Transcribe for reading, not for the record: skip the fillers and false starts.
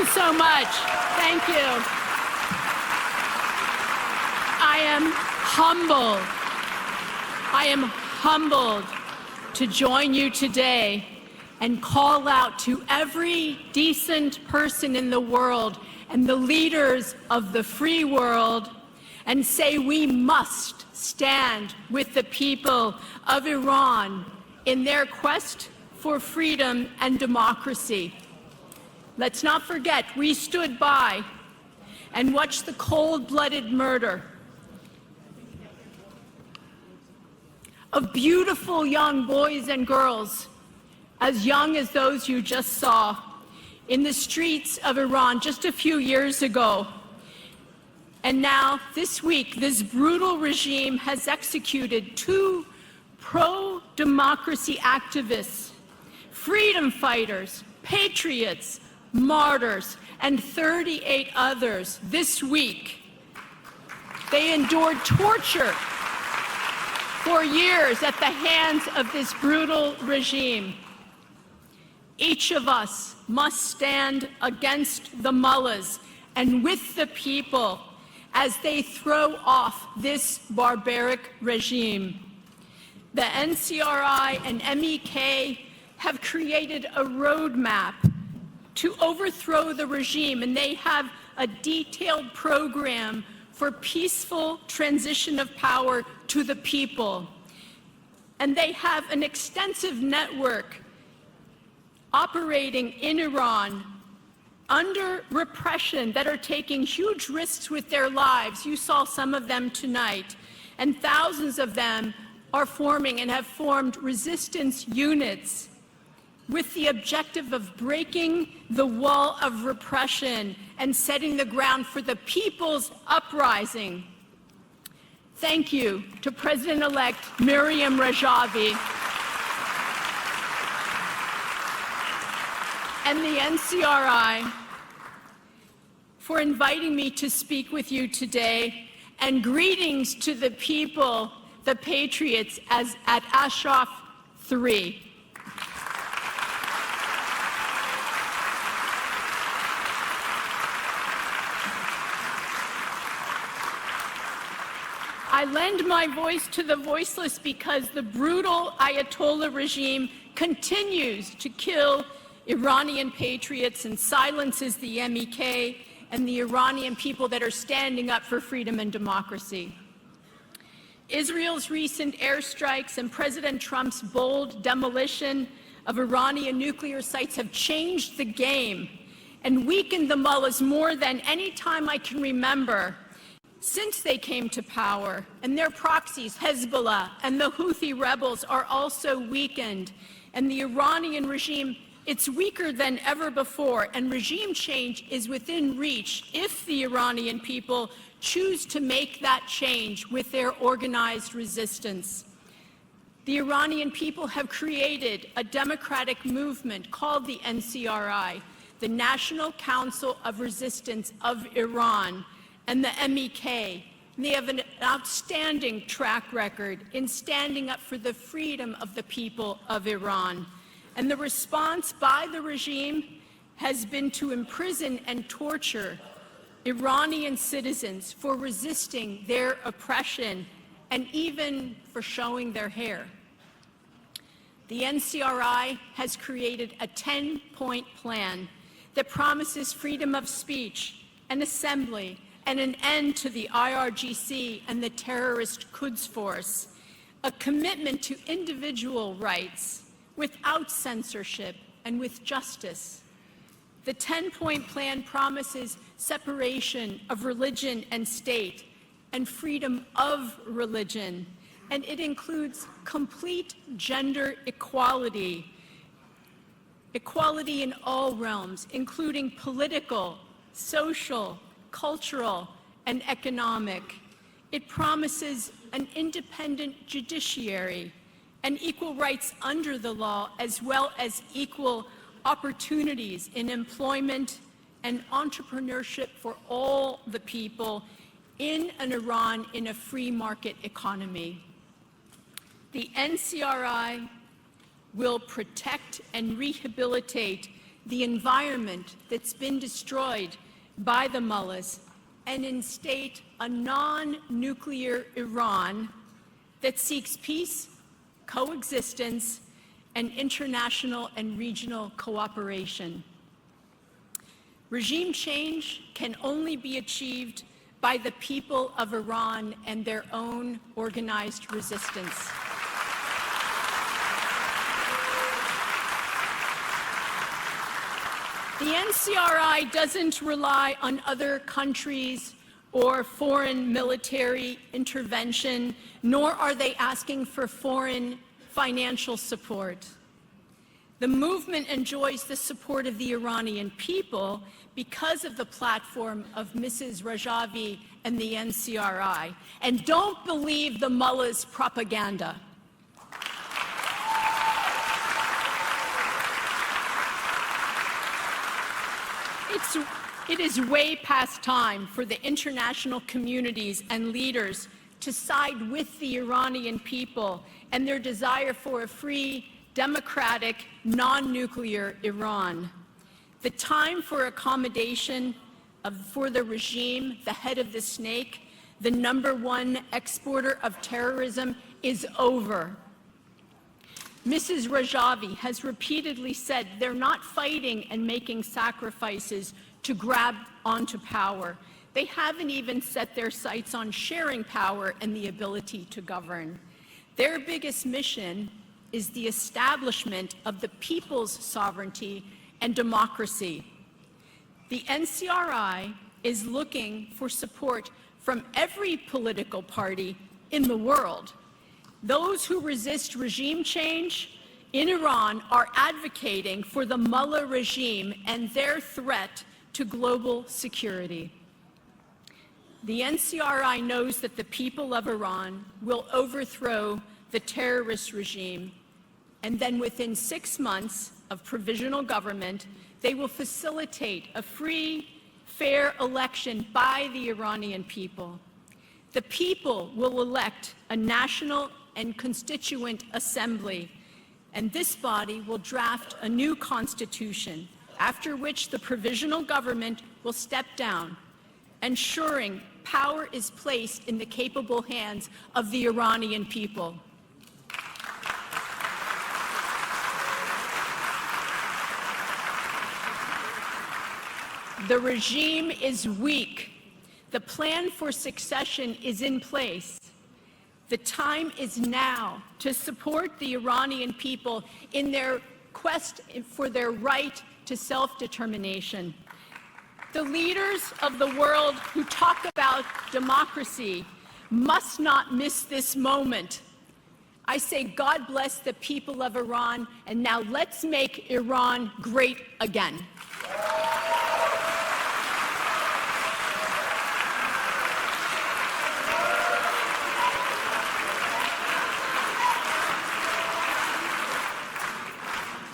you so much. Thank you. I am humbled to join you today and call out to every decent person in the world and the leaders of the free world and say we must stand with the people of Iran in their quest for freedom and democracy. Let's not forget, we stood by and watched the cold-blooded murder of beautiful young boys and girls, as young as those you just saw, in the streets of Iran just a few years ago. And now, this week, this brutal regime has executed 2 pro-democracy activists, freedom fighters, patriots, martyrs, and 38 others this week. They endured torture for years at the hands of this brutal regime. Each of us must stand against the mullahs and with the people as they throw off this barbaric regime. The NCRI and MEK have created a roadmap to overthrow the regime, and they have a detailed program for peaceful transition of power to the people. And they have an extensive network operating in Iran under repression that are taking huge risks with their lives. You saw some of them tonight. And thousands of them are forming and have formed resistance units with the objective of breaking the wall of repression and setting the ground for the people's uprising. Thank you to President-elect Miriam Rajavi and the NCRI for inviting me to speak with you today, and greetings to the people, the patriots, at Ashraf 3. I lend my voice to the voiceless because the brutal Ayatollah regime continues to kill Iranian patriots and silences the MEK and the Iranian people that are standing up for freedom and democracy. Israel's recent airstrikes and President Trump's bold demolition of Iranian nuclear sites have changed the game and weakened the mullahs more than any time I can remember since they came to power. And their proxies, Hezbollah and the Houthi rebels, are also weakened. And the Iranian regime, it's weaker than ever before, and regime change is within reach if the Iranian people choose to make that change with their organized resistance. The Iranian people have created a democratic movement called the NCRI, the National Council of Resistance of Iran, and the MEK. They have an outstanding track record in standing up for the freedom of the people of Iran. And the response by the regime has been to imprison and torture Iranian citizens for resisting their oppression and even for showing their hair. The NCRI has created a 10-point plan that promises freedom of speech and assembly and an end to the IRGC and the terrorist Quds Force, a commitment to individual rights without censorship and with justice. The 10-point plan promises separation of religion and state and freedom of religion, and it includes complete gender equality, equality in all realms, including political, social, cultural, and economic. It promises an independent judiciary and equal rights under the law, as well as equal opportunities in employment and entrepreneurship for all the people in an Iran in a free market economy. The NCRI will protect and rehabilitate the environment that's been destroyed by the mullahs and instate a non-nuclear Iran that seeks peace, coexistence, and international and regional cooperation. Regime change can only be achieved by the people of Iran and their own organized resistance. The NCRI doesn't rely on other countries or foreign military intervention, nor are they asking for foreign financial support. The movement enjoys the support of the Iranian people because of the platform of Mrs. Rajavi and the NCRI. And don't believe the mullah's propaganda. It is way past time for the international communities and leaders to side with the Iranian people and their desire for a free, democratic, non-nuclear Iran. The time for accommodation for the regime, the head of the snake, the #1 exporter of terrorism, is over. Mrs. Rajavi has repeatedly said they're not fighting and making sacrifices to grab onto power. They haven't even set their sights on sharing power and the ability to govern. Their biggest mission is the establishment of the people's sovereignty and democracy. The NCRI is looking for support from every political party in the world. Those who resist regime change in Iran are advocating for the mullah regime and their threat to global security. The NCRI knows that the people of Iran will overthrow the terrorist regime, and then within 6 months of provisional government, they will facilitate a free, fair election by the Iranian people. The people will elect a national and constituent assembly, and this body will draft a new constitution, after which the provisional government will step down, ensuring power is placed in the capable hands of the Iranian people. The regime is weak. The plan for succession is in place. The time is now to support the Iranian people in their quest for their right to self-determination. The leaders of the world who talk about democracy must not miss this moment. I say, God bless the people of Iran, and now let's make Iran great again.